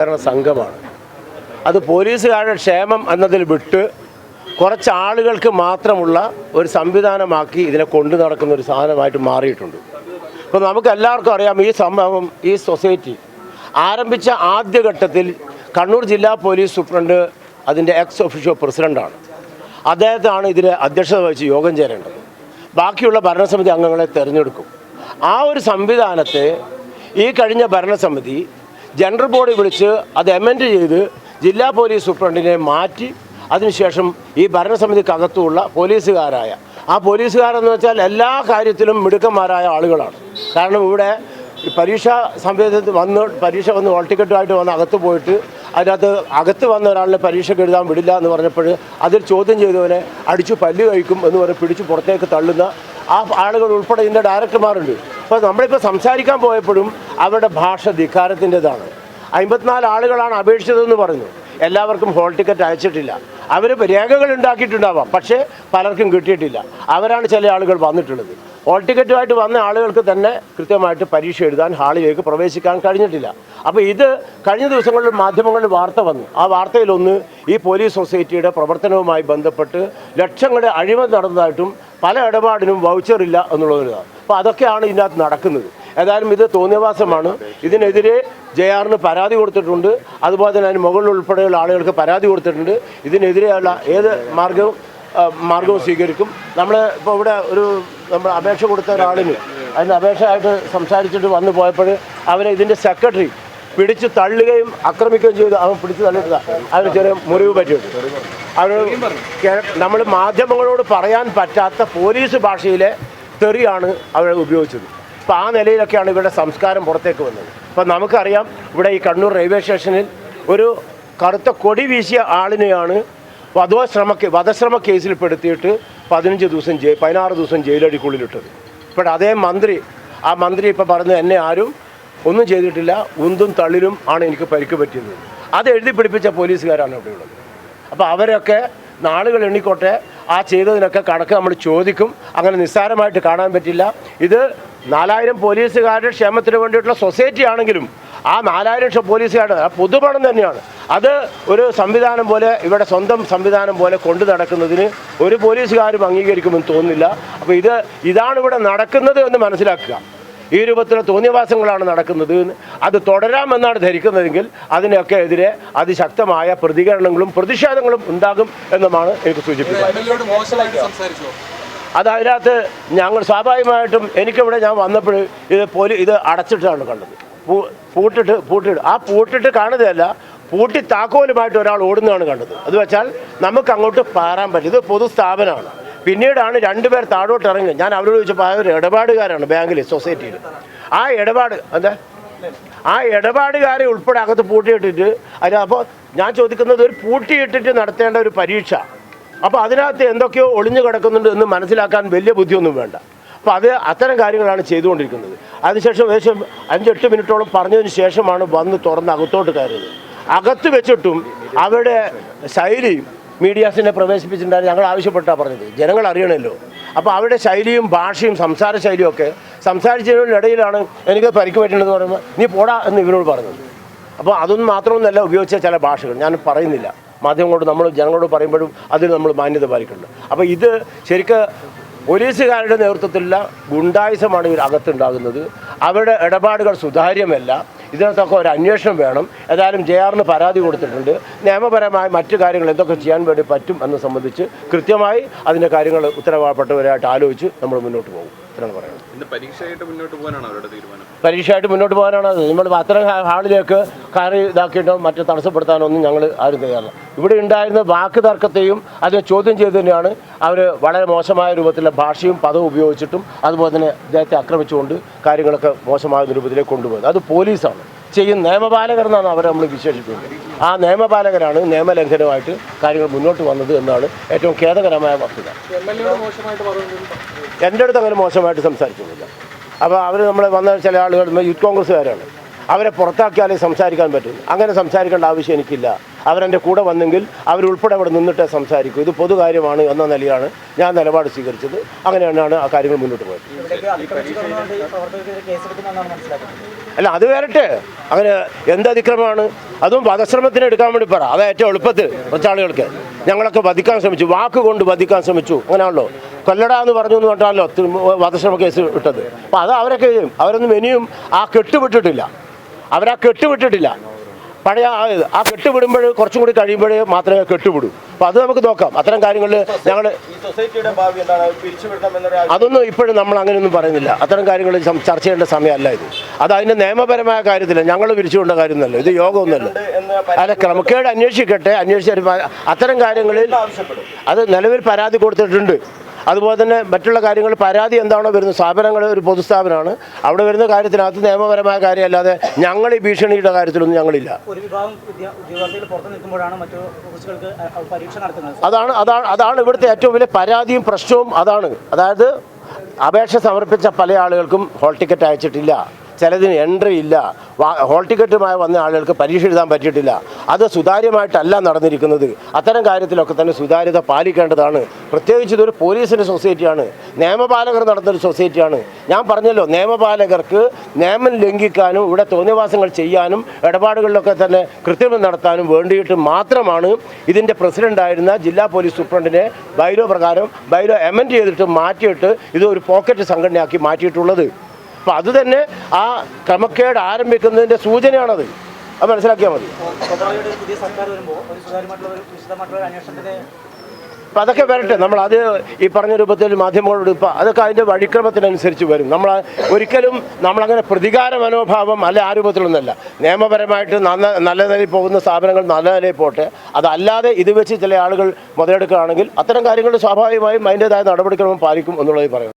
സംഘമാണ്. അത് പോലീസുകാരുടെ ക്ഷേമം എന്നതിൽ വിട്ട് കുറച്ച് ആളുകൾക്ക് മാത്രമുള്ള ഒരു സംവിധാനമാക്കി ഇതിനെ കൊണ്ടു നടക്കുന്ന ഒരു സാധനമായിട്ട് മാറിയിട്ടുണ്ട്. ഇപ്പോൾ നമുക്ക് എല്ലാവർക്കും അറിയാം, ഈ സംഭവം, ഈ സൊസൈറ്റി ആരംഭിച്ച ആദ്യഘട്ടത്തിൽ കണ്ണൂർ ജില്ലാ പോലീസ് സൂപ്രണ്ട് അതിൻ്റെ എക്സ് ഒഫീഷ്യോ പ്രസിഡൻ്റാണ്. അദ്ദേഹത്താണ് ഇതിന് അധ്യക്ഷത വഹിച്ച് യോഗം ചേരേണ്ടത്. ബാക്കിയുള്ള ഭരണസമിതി അംഗങ്ങളെ തിരഞ്ഞെടുക്കും. ആ ഒരു സംവിധാനത്തെ ഈ കഴിഞ്ഞ ഭരണസമിതി ജനറൽ ബോഡി വിളിച്ച് അത് അമെൻഡ് ചെയ്ത് ജില്ലാ പോലീസ് സൂപ്രണ്ടിനെ മാറ്റി അതിനുശേഷം ഈ ഭരണസമിതിക്കകത്തുള്ള പോലീസുകാരായ ആ പോലീസുകാരെന്ന് വെച്ചാൽ എല്ലാ കാര്യത്തിലും മിടുക്കന്മാരായ ആളുകളാണ്. കാരണം ഇവിടെ പരീക്ഷാ സംവിധാനത്തിൽ പരീക്ഷ വന്ന് ഹോൾ ടിക്കറ്റുമായിട്ട് വന്ന് അകത്ത് പോയിട്ട് അതിനകത്ത് അകത്ത് വന്ന ഒരാളിനെ പരീക്ഷയ്ക്ക് എഴുതാൻ വിടില്ല എന്ന് പറഞ്ഞപ്പോൾ അതിൽ ചോദ്യം ചെയ്തവനെ അടിച്ചു പല്ല് കഴിക്കും എന്ന് പറഞ്ഞ് പിടിച്ച് പുറത്തേക്ക് തള്ളുന്ന ആ ആളുകൾ ഉൾപ്പെടെ ഇതിൻ്റെ ഡയറക്ടർമാരുണ്ട്. അപ്പോൾ നമ്മളിപ്പോൾ സംസാരിക്കാൻ പോയപ്പോഴും അവരുടെ ഭാഷ ധിക്കാരത്തിൻ്റെതാണ്. 54 ആളുകളാണ് അപേക്ഷിച്ചതെന്ന് പറഞ്ഞു. എല്ലാവർക്കും ഹോൾ ടിക്കറ്റ് അയച്ചിട്ടില്ല. അവർ രേഖകൾ ഉണ്ടാക്കിയിട്ടുണ്ടാവാം, പക്ഷേ പലർക്കും കിട്ടിയിട്ടില്ല. അവരാണ് ചില ആളുകൾ വന്നിട്ടുള്ളത്. ഹോൾ ടിക്കറ്റുമായിട്ട് വന്ന ആളുകൾക്ക് തന്നെ കൃത്യമായിട്ട് പരീക്ഷ എഴുതാൻ ഹാളിലേക്ക് പ്രവേശിക്കാൻ കഴിഞ്ഞിട്ടില്ല. അപ്പോൾ ഇത് കഴിഞ്ഞ ദിവസങ്ങളിൽ മാധ്യമങ്ങളിൽ വാർത്ത വന്നു. ആ വാർത്തയിലൊന്ന് ഈ പോലീസ് സൊസൈറ്റിയുടെ പ്രവർത്തനവുമായി ബന്ധപ്പെട്ട് ലക്ഷങ്ങളുടെ അഴിമതി നടന്നതായിട്ടും പല ഇടപാടിനും വൗച്ചറില്ല എന്നുള്ളതാണ്. അപ്പോൾ അതൊക്കെയാണ് ഇതിനകത്ത് നടക്കുന്നത്. ഏതായാലും ഇത് തോന്നിയവാസമാണ്. ഇതിനെതിരെ ജെആറിന് പരാതി കൊടുത്തിട്ടുണ്ട്. അതുപോലെ തന്നെ അതിന് മുകളിൽ ഉൾപ്പെടെയുള്ള ആളുകൾക്ക് പരാതി കൊടുത്തിട്ടുണ്ട്. ഇതിനെതിരെയുള്ള ഏത് മാർഗവും സ്വീകരിക്കും. നമ്മൾ ഇപ്പോൾ ഇവിടെ നമ്മൾ അപേക്ഷ കൊടുത്ത ഒരാളിന് അതിന് അപേക്ഷയായിട്ട് സംസാരിച്ചിട്ട് വന്നു പോയപ്പോൾ അവരെ ഇതിൻ്റെ സെക്രട്ടറി പിടിച്ച് തള്ളുകയും ആക്രമിക്കുകയും ചെയ്തു. അവൻ പിടിച്ച് തള്ളിയിട്ട അതിന് ചെറിയ മുറിവ് പറ്റിയിട്ടുണ്ട്. അവർ നമ്മൾ മാധ്യമങ്ങളോട് പറയാൻ പറ്റാത്ത പോലീസ് ഭാഷയിലെ തെറിയാണ് അവർ ഉപയോഗിച്ചത്. അപ്പോൾ ആ നിലയിലൊക്കെയാണ് ഇവരുടെ സംസ്കാരം പുറത്തേക്ക് വന്നത്. അപ്പോൾ നമുക്കറിയാം, ഇവിടെ ഈ കണ്ണൂർ റെയിൽവേ സ്റ്റേഷനിൽ ഒരു കറുത്ത കൊടി വീശിയ ആളിനെയാണ് വധശ്രമ കേസിൽ പെടുത്തിയിട്ട് 16 ദിവസം ജയിലടിക്കുള്ളിലിട്ടത്. അതേ ആ മന്ത്രി ഇപ്പോൾ പറഞ്ഞു, എന്നെ ആരും ഒന്നും ചെയ്തിട്ടില്ല, ഉന്തും തള്ളിലും ആണ് എനിക്ക് പരിക്ക് പറ്റിയത്. അത് എഴുതി പിടിപ്പിച്ച പോലീസുകാരാണ് ഇവിടെ ഉള്ളത്. അപ്പോൾ അവരൊക്കെ നാളുകൾ എണ്ണിക്കോട്ടെ, ആ ചെയ്തതിനൊക്കെ കണക്ക് നമ്മൾ ചോദിക്കും. അങ്ങനെ നിസ്സാരമായിട്ട് കാണാൻ പറ്റില്ല. ഇത് 4000 പോലീസുകാരുടെ ക്ഷേമത്തിന് വേണ്ടിയിട്ടുള്ള സൊസൈറ്റി ആണെങ്കിലും ആ 4000 പോലീസുകാരുടെ പൊതുപണം തന്നെയാണ്. അത് ഒരു സംവിധാനം പോലെ, ഇവിടെ സ്വന്തം സംവിധാനം പോലെ കൊണ്ടു നടക്കുന്നതിന് ഒരു പോലീസുകാരും അംഗീകരിക്കുമെന്ന് തോന്നുന്നില്ല. അപ്പോൾ ഇതാണ് ഇവിടെ നടക്കുന്നത് എന്ന് മനസ്സിലാക്കുക. ഈ രൂപത്തിലുള്ള തോന്നിയവാസങ്ങളാണ് നടക്കുന്നത്. അത് തുടരാമെന്നാണ് ധരിക്കുന്നതെങ്കിൽ അതിനൊക്കെ എതിരെ അതിശക്തമായ പ്രതികരണങ്ങളും പ്രതിഷേധങ്ങളും ഉണ്ടാകും എന്നുമാണ് എനിക്ക് സൂചിപ്പിക്കുന്നത്. അതിനകത്ത് ഞങ്ങൾ സ്വാഭാവികമായിട്ടും എനിക്കിവിടെ ഞാൻ വന്നപ്പോൾ ഇത് അടച്ചിട്ടാണ് കണ്ടത്. പൂട്ടിട്ട് ആ പൂട്ടിട്ട് കാണുകയല്ല, പൂട്ടി താക്കോലുമായിട്ട് ഒരാൾ ഓടുന്നതാണ് കണ്ടത്. അത് വെച്ചാൽ നമുക്ക് അങ്ങോട്ട് പാറാൻ പറ്റും. ഇത് പൊതുസ്ഥാപനമാണ്. പിന്നീടാണ് 2 പേർ താഴോട്ട് ഇറങ്ങി. ഞാൻ അവരോട് ചോദിച്ചപ്പോൾ അവർ ഇടപാടുകാരാണ് ബാങ്കിൽ, സൊസൈറ്റിയിൽ. ആ ഇടപാടുകാരെ ഉൾപ്പെടെ അകത്ത് പൂട്ടിയിട്ടിട്ട് അപ്പോൾ ഞാൻ ചോദിക്കുന്നത്, ഒരു പൂട്ടിയിട്ടിട്ട് നടത്തേണ്ട ഒരു പരീക്ഷ, അപ്പോൾ അതിനകത്ത് എന്തൊക്കെയോ ഒളിഞ്ഞു കിടക്കുന്നുണ്ട് എന്ന് മനസ്സിലാക്കാൻ വലിയ ബുദ്ധിയൊന്നും വേണ്ട. അപ്പോൾ അത്തരം കാര്യങ്ങളാണ് ചെയ്തുകൊണ്ടിരിക്കുന്നത്. അതിനുശേഷം ഏകദേശം 5-8 മിനിറ്റോളം പറഞ്ഞതിന് ശേഷമാണ് വന്ന് തുറന്ന് അകത്തോട്ട് കയറിയത്. അകത്ത് വെച്ചിട്ടും അവരുടെ ശൈലിയും മീഡിയാസിനെ പ്രവേശിപ്പിച്ചിട്ടുണ്ടായിരുന്നു. ഞങ്ങൾ ആവശ്യപ്പെട്ടാണ് പറഞ്ഞത്, ജനങ്ങൾ അറിയണമല്ലോ. അപ്പോൾ അവരുടെ ശൈലിയും ഭാഷയും സംസാര ശൈലിയും ഒക്കെ സംസാരിച്ചതിനിടയിലാണ് എനിക്ക് പരിക്ക് പറ്റുന്നതെന്ന് പറയുമ്പോൾ നീ പോടാ എന്ന് ഇവരോട് പറഞ്ഞത്. അപ്പോൾ അതൊന്നും മാത്രമൊന്നുമല്ല ഉപയോഗിച്ച ചില ഭാഷകൾ ഞാൻ പറയുന്നില്ല. മാധ്യമങ്ങളോട് നമ്മൾ ജനങ്ങളോട് പറയുമ്പോഴും അതിന് നമ്മൾ മാന്യത പാലിക്കുന്നുണ്ട്. അപ്പോൾ ഇത് ശരിക്കും പോലീസുകാരുടെ നേതൃത്വത്തിലുള്ള ഗുണ്ടായുസമാണ് ഇവർ അകത്തുണ്ടാകുന്നത്. അവരുടെ ഇടപാടുകൾ സുതാര്യമല്ല. ഇതിനകത്തൊക്കെ ഒരു അന്വേഷണം വേണം. ഏതായാലും ജെആറിന് പരാതി കൊടുത്തിട്ടുണ്ട്. നിയമപരമായ മറ്റു കാര്യങ്ങൾ എന്തൊക്കെ ചെയ്യാൻ വേണ്ടി പറ്റും എന്ന് സംബന്ധിച്ച് കൃത്യമായി അതിൻ്റെ കാര്യങ്ങൾ ഉത്തരവാദപ്പെട്ടവരായിട്ട് ആലോചിച്ച് നമ്മൾ മുന്നോട്ട് പോകും. ഇത്രയാണ് പറയുന്നത്. പരീക്ഷയായിട്ട് മുന്നോട്ട് പോകാനാണ്. നമ്മൾ അത്തരം ഹാളിലേക്ക് കയറി ഇതാക്കിയിട്ടോ മറ്റു തടസ്സപ്പെടുത്താനൊന്നും ഞങ്ങൾ ആരും തയ്യാറല്ല. ഇവിടെ ഉണ്ടായിരുന്ന വാക്ക് തർക്കത്തെയും അതിനെ ചോദ്യം ചെയ്ത് തന്നെയാണ് അവർ വളരെ മോശമായ രൂപത്തിലുള്ള ഭാഷയും പദവും ഉപയോഗിച്ചിട്ടും അതുപോലെ തന്നെ അദ്ദേഹത്തെ ആക്രമിച്ചുകൊണ്ട് കാര്യങ്ങളൊക്കെ മോശമായ രൂപത്തിലേക്ക് കൊണ്ടുപോയത്. അത് പോലീസാണ് ചെയ്യുന്ന. നിയമപാലകരെന്നാണ് അവരെ നമ്മൾ വിശേഷിപ്പിക്കുന്നത്. ആ നിയമപാലകരാണ് നിയമലംഘനമായിട്ട് കാര്യങ്ങൾ മുന്നോട്ട് വന്നത് എന്നാണ് ഏറ്റവും ഖേദകരമായ വസ്തുത. എൻ്റെ അടുത്ത് അങ്ങനെ മോശമായിട്ട് സംസാരിക്കുന്നില്ല. അപ്പോൾ അവർ നമ്മളെ വന്ന ചില ആളുകൾ യൂത്ത് കോൺഗ്രസ്സുകാരാണ്. അവരെ പുറത്താക്കിയാലേ സംസാരിക്കാൻ പറ്റും. അങ്ങനെ സംസാരിക്കേണ്ട ആവശ്യം എനിക്കില്ല. അവരെൻ്റെ കൂടെ വന്നെങ്കിൽ അവരുൾപ്പെടെ അവിടെ നിന്നിട്ട് സംസാരിക്കും. ഇത് പൊതുകാര്യമാണ് എന്ന നിലയാണ് ഞാൻ നിലപാട് സ്വീകരിച്ചത്. അങ്ങനെയാണ് ആ കാര്യങ്ങൾ മുന്നോട്ട് പോയത്. അല്ല, അത് വരട്ടെ. അങ്ങനെ എന്ത് അതിക്രമമാണ്? അതും വധശ്രമത്തിന് എടുക്കാൻ വേണ്ടി പറ. അത് ഏറ്റവും എളുപ്പത്തിൽ കുറച്ചാളുകൾക്ക് ഞങ്ങളൊക്കെ വധിക്കാൻ ശ്രമിച്ചു, വാക്കുകൊണ്ട് വധിക്കാൻ ശ്രമിച്ചു. അങ്ങനെയാണല്ലോ, കൊല്ലട എന്ന് പറഞ്ഞു എന്ന് പറഞ്ഞാലോ വധശ്രമ കേസ് ഇട്ടത്. അപ്പോൾ അത് അവരൊക്കെ ചെയ്യും. അവരൊന്നും ഇനിയും ആ കെട്ടുവിട്ടിട്ടില്ല. പഴയ ആ കെട്ടുവിടുമ്പോൾ കുറച്ചും കൂടി കഴിയുമ്പോഴേ മാത്രമേ കെട്ടുവിടൂ. അപ്പോൾ അത് നമുക്ക് നോക്കാം. അത്തരം കാര്യങ്ങളിൽ ഞങ്ങൾ അതൊന്നും ഇപ്പോഴും നമ്മൾ അങ്ങനെയൊന്നും പറയുന്നില്ല. അത്തരം കാര്യങ്ങൾ ചർച്ച ചെയ്യേണ്ട സമയമല്ല ഇത്. അത് അതിൻ്റെ നിയമപരമായ കാര്യത്തില്ല, ഞങ്ങൾ പിരിച്ചുകൊണ്ട കാര്യമൊന്നുമല്ല, ഇത് യോഗമൊന്നുമല്ല. അല്ല, ക്രമക്കേട് അന്വേഷിക്കട്ടെ. അത്തരം കാര്യങ്ങളിൽ അത് നിലവിൽ പരാതി കൊടുത്തിട്ടുണ്ട്. അതുപോലെ തന്നെ മറ്റുള്ള കാര്യങ്ങൾ പരാതി എന്താണോ വരുന്നത്, സ്ഥാപനങ്ങൾ ഒരു പൊതുസ്ഥാപനമാണ്, അവിടെ വരുന്ന കാര്യത്തിനകത്ത് നിയമപരമായ കാര്യമല്ലാതെ ഞങ്ങൾ ഈ ഭീഷണിയുടെ കാര്യത്തിലൊന്നും ഞങ്ങളില്ല. അതാണ് ഇവിടുത്തെ ഏറ്റവും വലിയ പരാതിയും പ്രശ്നവും അതാണ്. അതായത് അപേക്ഷ സമർപ്പിച്ച പല ആളുകൾക്കും ഹോൾ ടിക്കറ്റ് അയച്ചിട്ടില്ല, ചിലതിന് എൻട്രി ഇല്ല, ഹോൾ ടിക്കറ്റുമായി വന്ന ആളുകൾക്ക് പരീക്ഷ എഴുതാൻ പറ്റിയിട്ടില്ല. അത് സുതാര്യമായിട്ടല്ല നടന്നിരിക്കുന്നത്. അത്തരം കാര്യത്തിലൊക്കെ തന്നെ സുതാര്യത പാലിക്കേണ്ടതാണ്. പ്രത്യേകിച്ച് ഇതൊരു പോലീസിൻ്റെ സൊസൈറ്റിയാണ്, നിയമപാലകർ നടന്നൊരു സൊസൈറ്റിയാണ്. ഞാൻ പറഞ്ഞല്ലോ, നിയമപാലകർക്ക് നിയമം ലംഘിക്കാനും ഇവിടെ തോന്നിവാസങ്ങൾ ചെയ്യാനും ഇടപാടുകളിലൊക്കെ തന്നെ കൃത്രിമം നടത്താനും വേണ്ടിയിട്ട് മാത്രമാണ് ഇതിൻ്റെ പ്രസിഡൻ്റായിരുന്ന ജില്ലാ പോലീസ് സൂപ്രണ്ടിനെ ബൈലോ പ്രകാരം ബൈലോ അമെൻഡ് ചെയ്തിട്ട് മാറ്റിയിട്ട് ഇത് ഒരു പോക്കറ്റ് സംഘടനയാക്കി മാറ്റിയിട്ടുള്ളത്. അപ്പോൾ അത് തന്നെ ആ ക്രമക്കേട് ആരംഭിക്കുന്നതിൻ്റെ സൂചനയാണത്. അത് മനസ്സിലാക്കിയാൽ മതി. അപ്പം അതൊക്കെ വരട്ടെ. നമ്മളത് ഈ പറഞ്ഞ രൂപത്തിൽ മാധ്യമങ്ങളോട് ഇപ്പം അതൊക്കെ അതിൻ്റെ വഴിക്രമത്തിനനുസരിച്ച് വരും. ഒരിക്കലും നമ്മളങ്ങനെ പ്രതികാര മനോഭാവം അല്ല, ആ രൂപത്തിലൊന്നുമല്ല. നിയമപരമായിട്ട് നല്ല നിലയിൽ പോകുന്ന സ്ഥാപനങ്ങൾ നല്ല നിലയിൽ പോട്ടെ. അതല്ലാതെ ഇത് വെച്ച് ചില ആളുകൾ മുതലെടുക്കുകയാണെങ്കിൽ അത്തരം കാര്യങ്ങൾ സ്വാഭാവികമായും അതിൻ്റേതായ നടപടിക്രമം പാലിക്കും എന്നുള്ളത് പറയും.